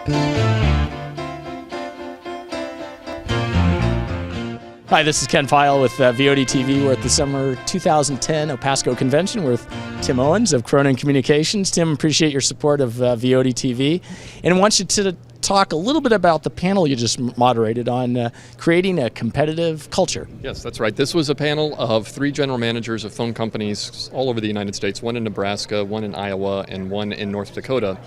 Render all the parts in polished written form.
Hi, this is Ken File with VOD TV. We're at the summer 2010 OPASTCO convention with Tim Owens of Cronin Communications. Tim, appreciate your support of VOD TV, and I want you to talk a little bit about the panel you just moderated on creating a competitive culture. Yes, that's right. This was a panel of 3 general managers of phone companies all over the United States, one in Nebraska, one in Iowa, and one in North Dakota.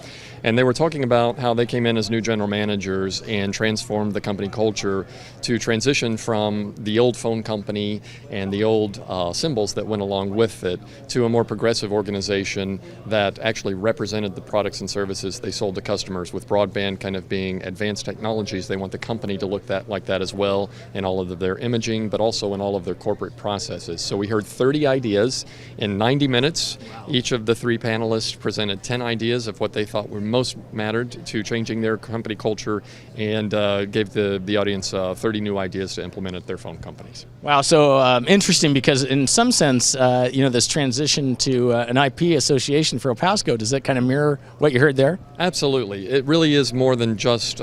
And they were talking about how they came in as new general managers and transformed the company culture to transition from the old phone company and the old symbols that went along with it to a more progressive organization that actually represented the products and services they sold to customers, with broadband kind of being advanced technologies. They want the company to look like that as well in all of their imaging, but also in all of their corporate processes. So we heard 30 ideas in 90 minutes. Each of the 3 panelists presented 10 ideas of what they thought were most mattered to changing their company culture, and gave the audience 30 new ideas to implement at their phone companies. Wow, so interesting, because in some sense, this transition to an IP association for OPASTCO, does that kind of mirror what you heard there? Absolutely. It really is more than just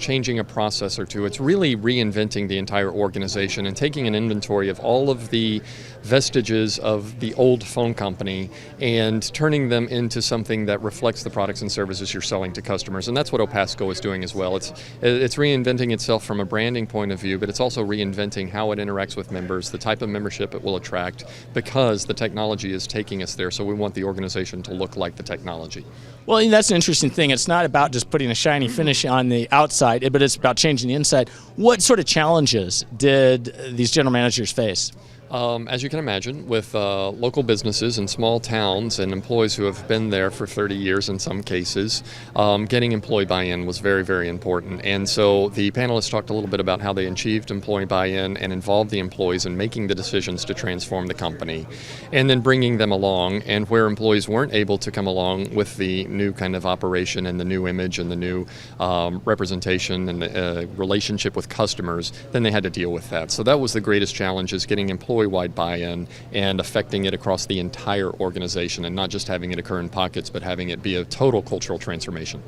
changing a process or two. It's really reinventing the entire organization and taking an inventory of all of the vestiges of the old phone company and turning them into something that reflects the products and services you're selling to customers. And that's what OPASTCO is doing as well. It's reinventing itself from a branding point of view, but it's also reinventing how it interacts with members, the type of membership it will attract, because the technology is taking us there. So we want the organization to look like the technology. Well, that's an interesting thing. It's not about just putting a shiny finish on the outside, but it's about changing the inside. What sort of challenges did these general managers face? As you can imagine, with local businesses in small towns and employees who have been there for 30 years in some cases, getting employee buy-in was very, very important. And so the panelists talked a little bit about how they achieved employee buy-in and involved the employees in making the decisions to transform the company, and then bringing them along. And where employees weren't able to come along with the new kind of operation and the new image and the new representation and the relationship with customers, then they had to deal with that. So that was the greatest challenge, is getting employee-wide buy-in and affecting it across the entire organization, and not just having it occur in pockets, but having it be a total cultural transformation.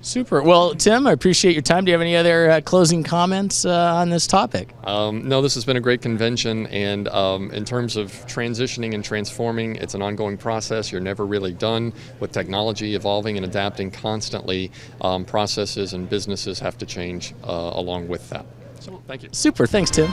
Super. Well, Tim, I appreciate your time. Do you have any other closing comments on this topic? No, this has been a great convention, and in terms of transitioning and transforming, it's an ongoing process. You're never really done with technology evolving and adapting constantly. Processes and businesses have to change along with that. So, thank you. Super. Thanks, Tim.